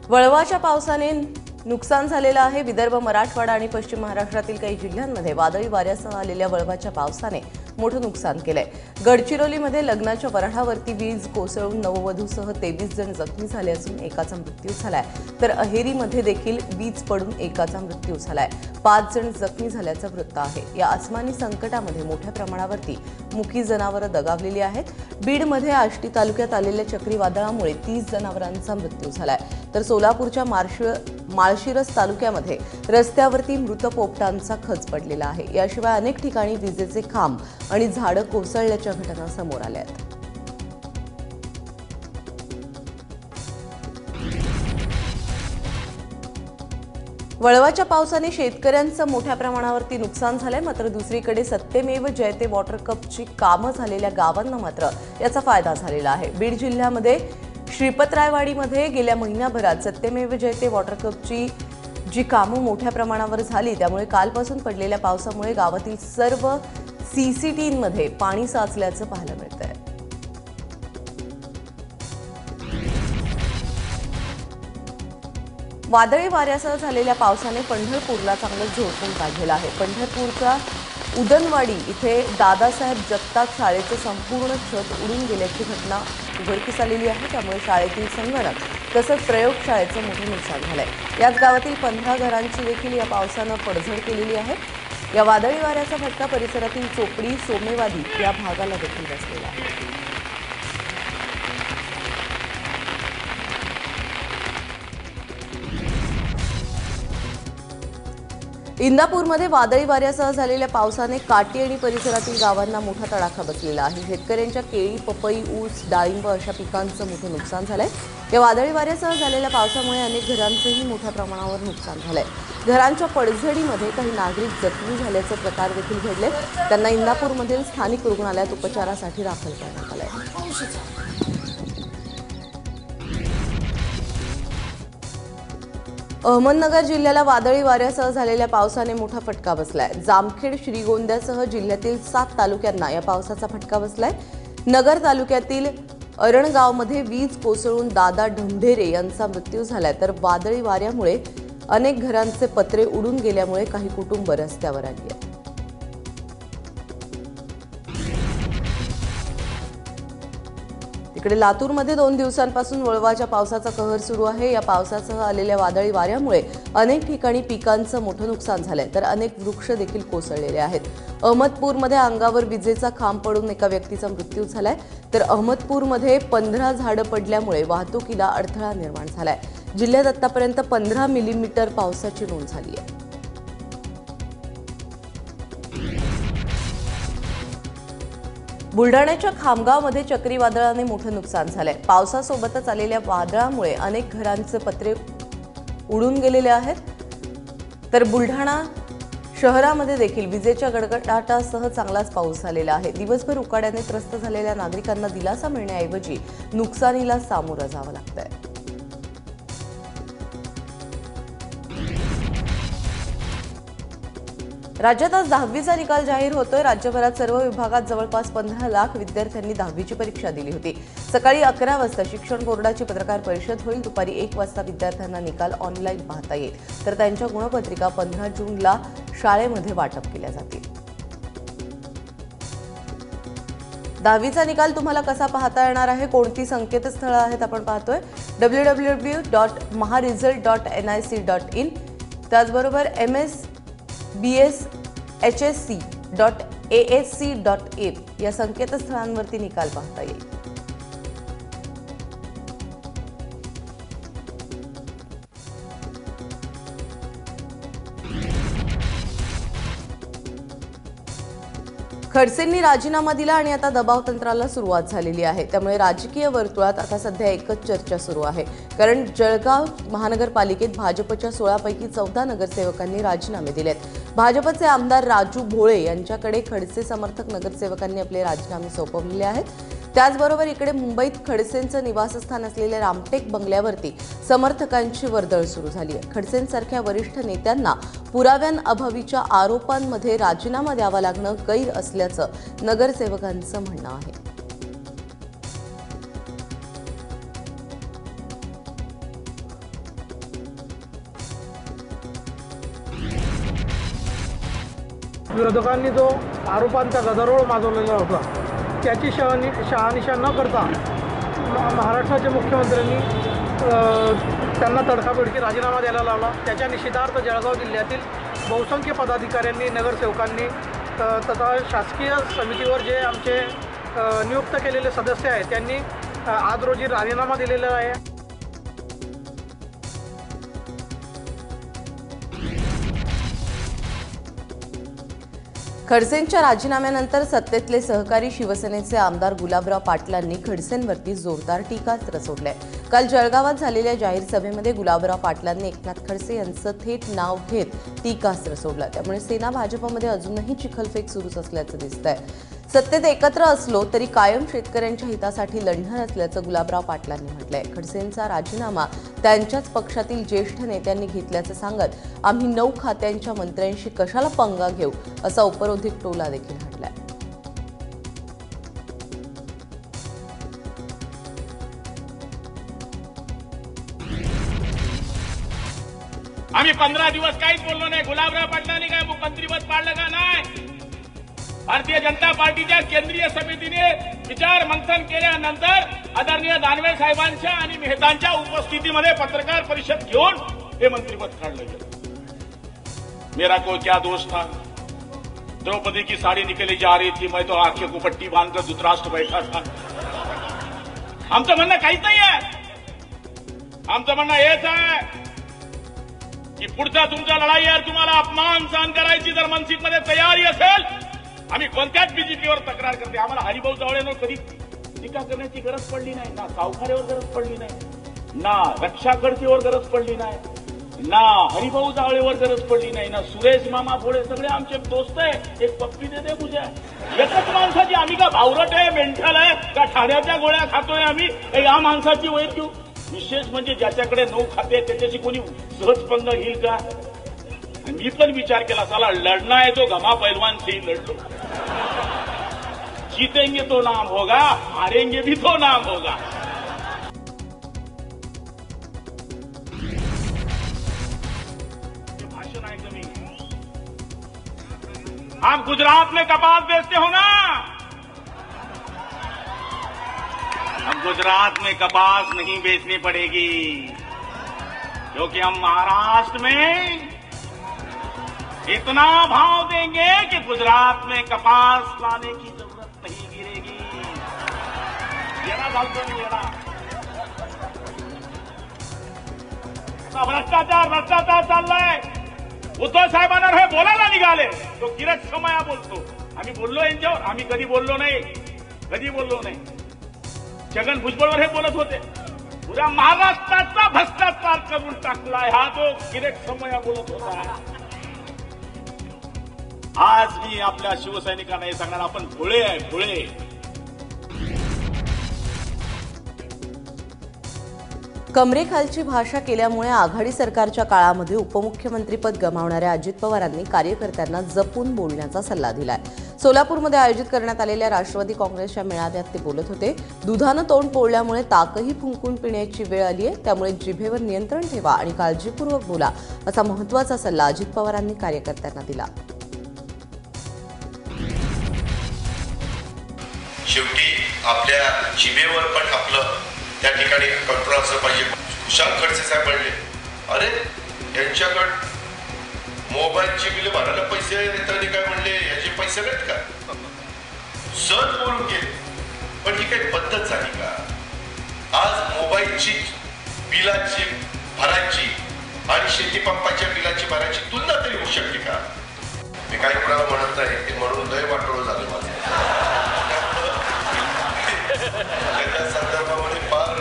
वळवाच्या पावसाने नुकसान झालेलं आहे। विदर्भ, मराठवाडा आणि पश्चिम महाराष्ट्रातील काही जिल्ह्यांमध्ये वादळी वाऱ्यासह आलेल्या वळवाच्या पावसाने मोठं नुकसान केलंय। गडचिरोलीमध्ये लग्नाच्या वऱ्हाडावरती वीज कोसळून नववधूसह 23 जण जखमी झाले असून एकाचा मृत्यू झालाय, तर अहेरीमध्ये देखील वीज पडून एकाचा मृत्यू झालाय। 5 जण जखमी झाल्याचं वृत्त आहे। या अस्मानी संकटामध्ये मोठ्या प्रमाणावरती मुकी जनावरं दगावलेली आहेत। बीडमध्ये आष्टी तालुक्यात आलेल्या चक्रीवादळामुळे 30 जनावरांचा मृत्यू झालाय, तर सोलापूरच्या माळशिरस तालुक्यामध्ये रस्त्यावरती मृत पोपटांचा खच पडलेला आहे। याशिवाय अनेक ठिकाणी विजेचे खांब आणि झाडं कोसळल्याच्या घटना समोर आल्या आहेत। वळवाच्या पावसाने शेतकऱ्यांचं मोठ्या प्रमाणावरती नुकसान झालंय, मात्र दुसरीकडे सत्यमेव जयते वॉटर कपची कामं झालेल्या गावांना मात्र याचा फायदा झालेला आहे। बीड जिल्ह्यामध्ये श्रीपतरायवाडीमध्ये गेल्या महिन्याभरात सत्यमेव जयते वॉटर कपची जी कामं मोठ्या प्रमाणावर झाली, त्यामुळे कालपासून पडलेल्या पावसामुळे गावातील सर्व सीसीटीमध्ये पाणी साचल्याचं पाहायला मिळतंय। वादळी वाऱ्यासह झालेल्या पावसाने पंढरपूरला चांगलं झोडपून काढलेलं आहे। पंढरपूरच्या उदनवाडी इथे दादासाहेब जगताप शाळेचं संपूर्ण छत उडून गेल्याची घटना उघडकीस आलेली आहे, त्यामुळे शाळेतील संगणक तसंच प्रयोगशाळेचं मोठं नुकसान झालंय। याच गावातील 15 घरांची देखील या पावसानं पडझड केलेली आहे। या वादळी वाऱ्याचा फटका परिसरातील चोपडी, सोमेवादी या भागाला देखील बसलेला आहे। इंदापूरमध्ये वादळी वाऱ्यासह झालेल्या पावसाने काटी आणि परिसरातील गावांना मोठा तडाखा बसलेला आहे। शेतकऱ्यांच्या केळी, पपई, ऊस, डाळिंब अशा पिकांचं मोठं नुकसान झालंय। या वादळी वाऱ्यासह झालेल्या पावसामुळे अनेक घरांचंही मोठ्या प्रमाणावर नुकसान झालंय। घरांच्या पडझडीमध्ये काही नागरिक जखमी झाल्याचे प्रकार देखील घडले, त्यांना इंदापूरमधील स्थानिक रुग्णालयात उपचारासाठी दाखल करण्यात आलंय। अहमदनगर जिल्ह्याला वादळी वाऱ्यासह झालेल्या पावसाने मोठा फटका बसलाय। जामखेड, श्रीगोंद्यासह जिल्ह्यातील 7 तालुक्यांना या पावसाचा फटका बसलाय। नगर तालुक्यातील अरणगावमध्ये वीज कोसळून दादा ढमढेरे यांचा मृत्यू झालाय, तर वादळी वाऱ्यामुळे अनेक घरांचे पत्रे उडून गेल्यामुळे काही कुटुंब रस्त्यावर आली आहेत। इकडे लातूरमध्ये 2 दिवसांपासून वळवाच्या पावसाचा कहर सुरू आहे। या पावसासह आलेल्या वादळी वाऱ्यामुळे अनेक ठिकाणी पिकांचं मोठं नुकसान झालंय, तर अनेक वृक्ष देखील कोसळलेले आहेत। अहमदपूरमध्ये अंगावर विजेचा खांब पडून एका व्यक्तीचा मृत्यू झालाय, तर अहमदपूरमध्ये 15 झाडं पडल्यामुळे वाहतुकीला अडथळा निर्माण झालाय। जिल्ह्यात आतापर्यंत 15 मिलीमीटर पावसाची नोंद झाली आहे। बुलढाण्याच्या खामगावमध्ये चक्रीवादळाने मोठं नुकसान झालंय। पावसासोबतच आलेल्या वादळामुळे अनेक घरांचे पत्रे उडून गेलेले आहेत, तर बुलढाणा शहरामध्ये देखील विजेच्या गडगडाटासह चांगलाच पाऊस झालेला आहे। दिवसभर उकाड्याने त्रस्त झालेल्या नागरिकांना दिलासा मिळण्याऐवजी नुकसानीला सामोरं जावं लागतंय। राज्यात आज 10वीचा निकाल जाहीर होतोय। राज्यभरात सर्व विभागात जवळपास 15 लाख विद्यार्थ्यांनी 10वीची परीक्षा दिली होती। सकाळी 11 वाजता शिक्षण बोर्डाची पत्रकार परिषद होईल। दुपारी 1 वाजता विद्यार्थ्यांना निकाल ऑनलाईन पाहता येईल, तर त्यांच्या गुणपत्रिका 15 जूनला शाळेमध्ये वाटप केल्या जातील। 10वीचा निकाल तुम्हाला कसा पाहता येणार आहे, कोणती संकेतस्थळं आहेत आपण पाहतोय। www.maharesult.nic.in, त्याचबरोबर msbshsc.asc.in या संकेतस्थळांवरती निकाल पाहता येईल। खडसेंनी राजीनामा दिला आणि आता दबाव तंत्राला सुरुवात झालेली आहे, त्यामुळे राजकीय वर्तुळात आता सध्या एकच चर्चा सुरू आहे, कारण जळगाव महानगरपालिकेत भाजपच्या 16 पैकी 14 नगरसेवकांनी राजीनामे दिलेत। भाजपचे आमदार राजू भोळे यांच्याकडे खडसे समर्थक नगरसेवकांनी आपले राजीनामे सोपवलेले आहेत। त्याचबरोबर इकडे मुंबईत खडसेंचं निवासस्थान असलेल्या रामटेक बंगल्यावरती समर्थकांची वर्दळ सुरू झाली आहे। खडसेंसारख्या वरिष्ठ नेत्यांना पुराव्यांअभावीच्या आरोपांमध्ये राजीनामा द्यावा लागणं गैर असल्याचं नगरसेवकांचं म्हणणं आहे। विरोधकांनी जो आरोपांचा गदारोळ माजवलेला होता त्याची शहानिशा न करता महाराष्ट्राच्या मुख्यमंत्र्यांनी त्यांना तडकाफडकी राजीनामा द्यायला लावला। त्याच्या निषेधार्थ जळगाव जिल्ह्यातील बहुसंख्य पदाधिकाऱ्यांनी, नगरसेवकांनी तथा शासकीय समितीवर जे आमचे नियुक्त केलेले सदस्य आहेत त्यांनी आज रोजी राजीनामा दिलेला आहे। खडसेंच्या राजीनाम्यानंतर सत्तेतले सहकारी शिवसेनेचे आमदार गुलाबराव पाटलांनी खडसेंवरती जोरदार टीकास्त्र सोडलंय। काल जळगावात झालेल्या जाहीर सभेमध्ये गुलाबराव पाटलांनी एकनाथ खडसे यांचं थेट नाव घेत टीकास्त्र सोडलं। त्यामुळे सेना भाजपमध्ये अजूनही चिखलफेक सुरूच असल्याचं दिसतंय। सत्तेत एकत्र असलो तरी कायम शेतकऱ्यांच्या हितासाठी लढणार असल्याचं गुलाबराव पाटलांनी म्हटलंय। खडसेंचा राजीनामा त्यांच्याच पक्षातील ज्येष्ठ नेत्यांनी घेतल्याचं सांगत आम्ही 9 खात्यांच्या मंत्र्यांशी कशाला पंगा घेऊ असा उपरोधिक टोला देखील हाणलाय। आम्ही 15 दिवस काहीच बोललो नाही। गुलाबराव पाटलांनी काय मंत्रिपद पाडलं का नाही? भारतीय जनता पार्टीच्या केंद्रीय समितीने विचार मंथन केल्यानंतर आदरणीय दानवे साहेबांच्या आणि मेहतांच्या उपस्थितीमध्ये पत्रकार परिषद घेऊन हे मंत्रिपद काढलं गेलं। मेरा कोई क्या दोष था? द्रौपदी की साड़ी निकली जा रही थी, मैं तो आंखें को पट्टी बांधकर धृतराष्ट्र बैठा था। आमचं म्हणणं काहीच नाही आहे। आमचं म्हणणं हेच आहे की पुढचा तुमच्या लढाईवर तुम्हाला अपमान सहन करायची जर मनसिकमध्ये तयारी असेल, आम्ही कोणत्याच बीजेपीवर तक्रार करते। आम्हाला हरिभाऊ जावळेंवर कधी टीका करण्याची गरज पडली नाही, ना सावकारेवर गरज पडली नाही, ना रक्षा खडसेवर गरज पडली नाही, ना हरिभाऊ जावळेवर गरज पडली नाही, ना सुरेश मामा भोळे, सगळे आमचे दोस्त आहे। एक पप्पी दे मुझे। एकच माणसाची आम्ही का भावरट आहे, मेंटल आहे का, ठाण्याच्या गोळ्या खातोय आम्ही? या माणसाची वैर घेऊ? विशेष म्हणजे ज्याच्याकडे 9 खाते आहेत त्याच्याशी कोणी सहज पंग घेईल का? मी पण विचार केला, चला लढना है तो घमा पहलवान से ही लड़ लो। जीतेंगे तो नाम होगा, हारेंगे भी तो नाम होगा। भाषण आहे कमी। हम गुजरात में कपास बेचते हो ना, हम गुजरात में कपास नहीं बेचनी पड़ेगी, क्योंकि हम महाराष्ट्र में इतना भाव देंगे कि गुजरात में कपास लाने की जरूरत नहीं गिरेगी। येणार घालतो येणार। भ्रष्टाचार चाललाय। उद्धव साहेबांना हे बोलायला निघाले, तो किरट समया बोलतो। आम्ही बोललो यांच्यावर? आम्ही कधी बोललो नाही, कधी बोललो नाही। छगन भुजबळवर हे बोलत होते। पुऱ्या महाराष्ट्राचा भ्रष्टाचार करून टाकलाय हा तो किरट समया बोलत होता। आज मी आपल्या शिवसैनिकांना हे सांगणार, आपण भोळे आहे, भोळे। कमरेखालची भाषा केल्यामुळे आघाडी सरकारच्या काळामध्ये उपमुख्यमंत्रीपद गमावणाऱ्या अजित पवारांनी कार्यकर्त्यांना जपून बोलण्याचा सल्ला दिलाय। सोलापूरमध्ये आयोजित करण्यात आलेल्या राष्ट्रवादी काँग्रेसच्या मेळाव्यात ते बोलत होते। दुधानं तोंड पोळल्यामुळे ताकही फुंकून पिण्याची वेळ आली आहे, त्यामुळे जिभेवर नियंत्रण ठेवा आणि काळजीपूर्वक बोला असा महत्त्वाचा सल्ला अजित पवारांनी कार्यकर्त्यांना दिला। शेवटी आपल्या जिभेवर पण आपलं त्या ठिकाणी कंट्रोल असलं पाहिजे। कुशाल खडसे साहेब म्हणले, अरे यांच्याकडे मोबाईलची बिल भरायला पैसे तरी काय म्हणले, याचे पैसे नाहीत का? सहज बोलून गेले। पण ही काही पद्धत झाली का? आज मोबाईलची बिलाची भरायची आणि शेती पंपाच्या बिलाची भरायची तुलना तरी होऊ शकते का? मी काही कोणाला म्हणत नाही, ते म्हणून लय वाटोळ झालं माझं। त्याच्या संदर्भामध्ये फार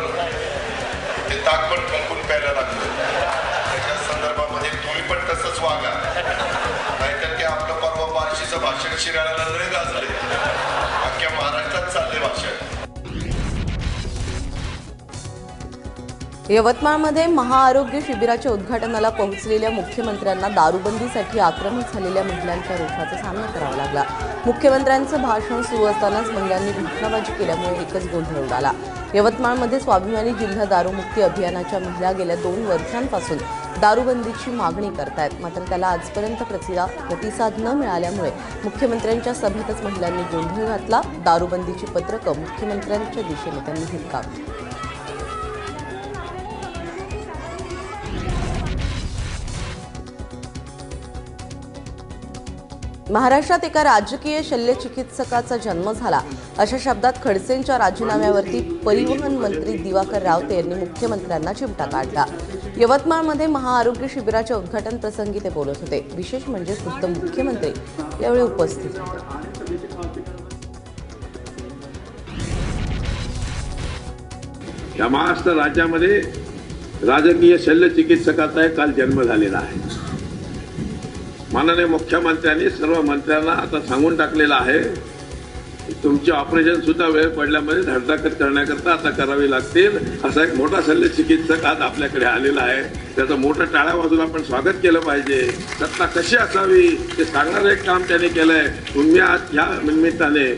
ते ताक पण फुंकून प्यायला लागलं। त्याच्या संदर्भामध्ये तुम्ही पण तसंच वागा, नाहीतर ते आपलं परवा बार्शीचं भाषण शिराळ्याला लय गाजले। अख्ख्या महाराष्ट्रात चालले भाषण। यवतमाळमध्ये महाआरोग्य शिबिराच्या उद्घाटनाला पोहोचलेल्या मुख्यमंत्र्यांना दारूबंदीसाठी आक्रमक झालेल्या महिलांच्या रोषाचा सामना करावा लागला। मुख्यमंत्र्यांचं भाषण सुरू असतानाच महिलांनी घोषणाबाजी केल्यामुळे एकच गोंधळ उडाला। यवतमाळमध्ये स्वाभिमानी जिल्हा दारूमुक्ती अभियानाच्या महिला गेल्या 2 वर्षांपासून दारूबंदीची मागणी करतायत, मात्र त्याला आजपर्यंत प्रतिसाद न मिळाल्यामुळे मुख्यमंत्र्यांच्या सभेतच महिलांनी गोंधळ घातला। दारूबंदीची पत्रकं मुख्यमंत्र्यांच्या दिशेने त्यांनी धिक्कारली। महाराष्ट्रात एका राजकीय शल्यचिकित्सकाचा जन्म झाला अशा शब्दात खडसेंच्या राजीनाम्यावरती परिवहन मंत्री दिवाकर रावते यांनी मुख्यमंत्र्यांना चिमटा काढला। यवतमाळमध्ये महाआरोग्य शिबिराच्या उद्घाटन प्रसंगी ते बोलत होते। विशेष म्हणजे खुद्द मुख्यमंत्री यावेळी उपस्थित होते। या महाराष्ट्र राज्यामध्ये राजकीय शल्यचिकित्सकाचा काल जन्म झालेला आहे। माननीय मुख्यमंत्र्यांनी सर्व मंत्र्यांना आता सांगून टाकलेलं आहे की तुमचे ऑपरेशन सुद्धा वेळ पडल्यामध्ये धडधाकट करण्याकरता आता करावी लागतील। असा एक मोठा शल्यचिकित्सक आज आपल्याकडे आलेला आहे, त्याचं मोठं टाळ्या वाजून आपण स्वागत केलं पाहिजे। सत्ता कशी असावी ते सांगणारं एक काम त्यांनी केलंय। तुम्ही आज या निमित्ताने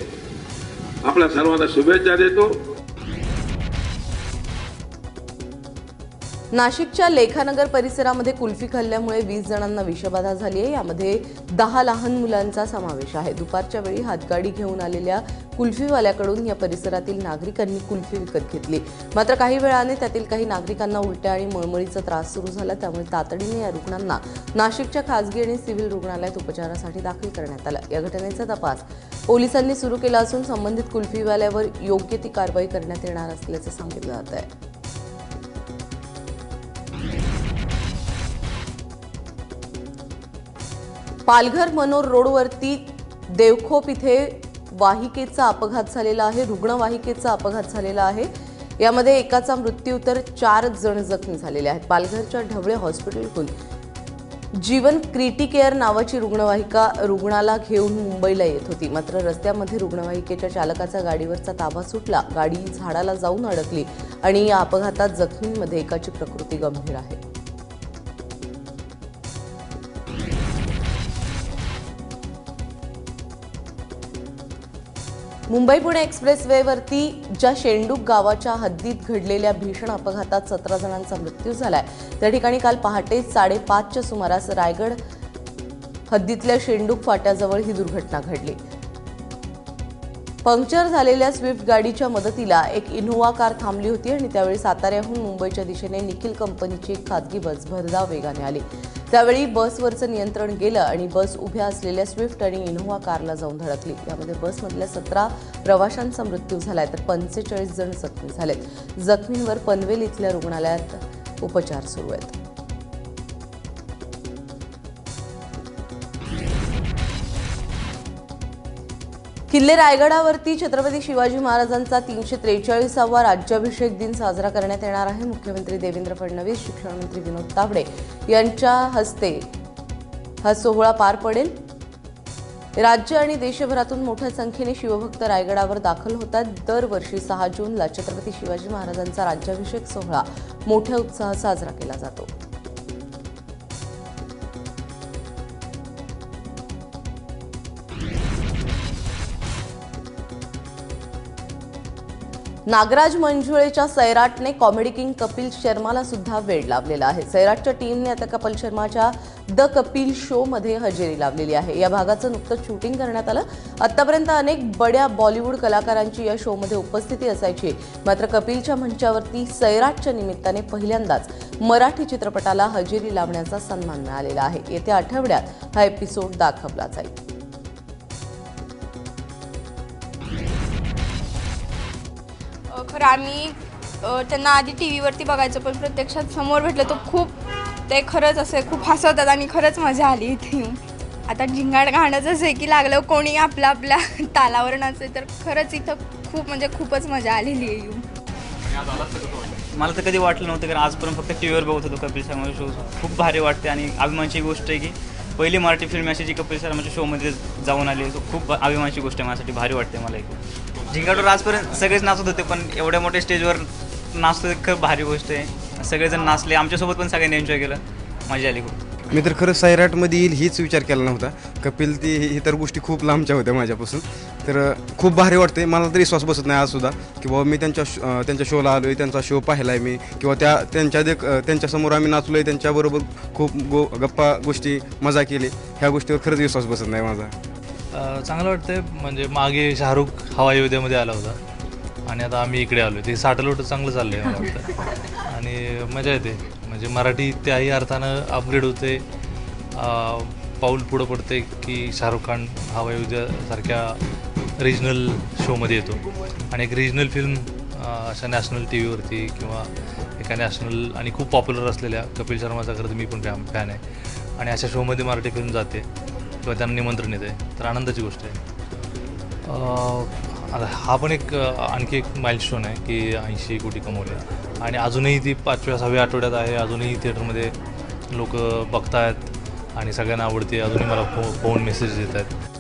आपल्या सर्वांना शुभेच्छा देतो। नाशिकच्या लेखानगर परिसरामध्ये कुल्फी खाल्ल्यामुळे 20 जणांना विषबाधा झाली आहे। यामध्ये 10 लहान मुलांचा समावेश आहे। दुपारच्या वेळी हातगाडी घेऊन आलेल्या कुल्फीवाल्याकडून या परिसरातील नागरिकांनी कुल्फी विकत घेतली, मात्र काही वेळाने त्यातील काही नागरिकांना उलट्या आणि मळमळीचा त्रास सुरू झाला। त्यामुळे तातडीने या रुग्णांना नाशिकच्या खासगी आणि सिव्हिल रुग्णालयात उपचारासाठी दाखल करण्यात आलं। या घटनेचा तपास पोलिसांनी सुरू केला असून संबंधित कुल्फीवाल्यावर योग्य ती कारवाई करण्यात येणार असल्याचं सांगितलं जात आहे। पालघर मनोर रोडवरती देवखोप इथे वाहिकेचा अपघात झालेला आहे। रुग्णवाहिकेचा अपघात झालेला आहे। यामध्ये एकाचा मृत्यू तर 4 जण जखमी झालेले आहेत। पालघरच्या ढवळे हॉस्पिटलहून जीवन क्रिटिकेअर नावाची रुग्णवाहिका रुग्णाला घेऊन मुंबईला येत होती, मात्र रस्त्यामध्ये रुग्णवाहिकेच्या चालकाचा गाडीवरचा ताबा सुटला। गाडी झाडाला जाऊन अडकली आणि या अपघातात जखमींमध्ये एकाची प्रकृती गंभीर आहे। मुंबई पुणे एक्सप्रेसवेवरती ज्या शेंडूक गावाच्या हद्दीत घडलेल्या भीषण अपघातात 17 जणांचा मृत्यू झालाय, त्या ठिकाणी काल पहाटे 5:30च्या सुमारास रायगड हद्दीतल्या शेंडूक फाट्याजवळ ही दुर्घटना घडली। पंक्चर झालेल्या स्विफ्ट गाडीच्या मदतीला एक इनोव्हा कार थांबली होती आणि त्यावेळी साताऱ्याहून मुंबईच्या दिशेने निखिल कंपनीची एक खासगी बस भरधाव वेगाने आली। त्यावेळी बसवरचं नियंत्रण गेलं आणि बस उभ्या असलेल्या स्विफ्ट आणि इनोव्हा कारला जाऊन धडकली। यामध्ये बसमधल्या 17 प्रवाशांचा मृत्यू झालाय तर 45 जण जखमी झालेत। जखमींवर पनवेल इथल्या रुग्णालयात उपचार सुरू आहेत। किल्ले रायगडावरती छत्रपती शिवाजी महाराजांचा 343वा राज्याभिषेक दिन साजरा करण्यात येणार आहे। मुख्यमंत्री देवेंद्र फडणवीस, शिक्षण मंत्री विनोद तावडे यांच्या हस्ते हा सोहळा पार पडेल। राज्य आणि देशभरातून मोठ्या संख्येने शिवभक्त रायगडावर दाखल होतात। दरवर्षी 6 जूनला छत्रपती शिवाजी महाराजांचा राज्याभिषेक सोहळा मोठ्या उत्साहात साजरा केला जातो। नागराज मंजुळेच्या सैराटने कॉमेडी किंग कपिल शर्माला सुद्धा वेड लावलेला आहे। सैराटच्या टीमने आता कपिल शर्माच्या द कपिल शो मध्ये हजेरी लावलेली आहे। या भागाचं नुकतंच शूटिंग करण्यात आलं। आतापर्यंत अनेक बड्या बॉलिवूड कलाकारांची या शो मध्ये उपस्थिती असायची, मात्र कपिलच्या मंचावरती सैराटच्या निमित्ताने पहिल्यांदाच मराठी चित्रपटाला हजेरी लावण्याचा सन्मान मिळालेला आहे। येत्या आठवड्यात हा एपिसोड दाखवला जाईल। खरं आम्ही त्यांना आधी टीव्हीवरती बघायचो, पण प्रत्यक्षात समोर भेटलं तो खूप ते खरंच असे खूप हसवतात आणि खरंच मजा आली इथे येऊन। आता झिंगाट गाणंच आहे की लागलं कोणी आपल्या आपल्या तालावर नाचे, तर खरंच इथं खूप म्हणजे खूपच मजा आलेली आहे येऊन। मला तर कधी वाटलं नव्हतं, कारण आजपर्यंत फक्त टीव्हीवर बघत होतो कपिल शर्मा शो। खूप भारी वाटते आणि अभिमानाची गोष्ट आहे की पहिली मराठी फिल्म अशी जी कपिल शर्माच्या शोमध्ये जाऊन आली, तो खूप अभिमानाची गोष्ट आहे माझ्यासाठी। भारी वाटते मला एक झिंगाटवर आजपर्यंत सगळेच नाचत होते, पण एवढ्या मोठ्या स्टेजवर नाचतो खूप भारी गोष्ट आहे। सगळेजण नाचले, आमच्यासोबत पण सगळ्यांनी एन्जॉय केलं, मजा आली खूप। मी तर खरं सैराटमध्ये येईल हीच विचार केला नव्हता. कपिल ही तर गोष्टी खूप लांबच्या होत्या माझ्यापासून. तर खूप भारी वाटते. मला तरी विश्वास बसत नाही आजसुद्धा की बाबा मी त्यांच्या शोला आलो आहे, त्यांचा शो पाहिला आहे मी, किंवा त्यांच्यासमोर आम्ही नाचलो आहे, त्यांच्याबरोबर खूप गप्पा गोष्टी मजा केली. ह्या गोष्टीवर खरंच विश्वास बसत नाही माझा. चांगलं वाटतंय. म्हणजे मागे शाहरुख हवाई अयोध्येमध्ये आला होता आणि आता आम्ही इकडे आलो आहे. ते साठलोट चांगलं चाललं आहे मला वाटतं आणि मजा येते. म्हणजे मराठी त्याही अर्थानं अपग्रेड होते, पाऊल पुढं पडते की शाहरुख खान हवाई अयोध्यासारख्या रिजनल शोमध्ये येतो आणि एक रिजनल फिल्म अशा नॅशनल टी व्हीवरती किंवा एका नॅशनल आणि खूप पॉप्युलर असलेल्या कपिल शर्माचा खरं तर मी पण फॅन आहे आणि अशा शोमध्ये मराठी फिल्म जाते किंवा त्यांना निमंत्रण येते, तर आनंदाची गोष्ट आहे. आता हा पण एक आणखी एक माइलस्टोन आहे की 80 कोटी कमवले आणि अजूनही ती 5व्या-6व्या आठवड्यात आहे. अजूनही थिएटरमध्ये लोक बघतायत आणि सगळ्यांना आवडते. अजूनही मला फोन मेसेज येत आहेत.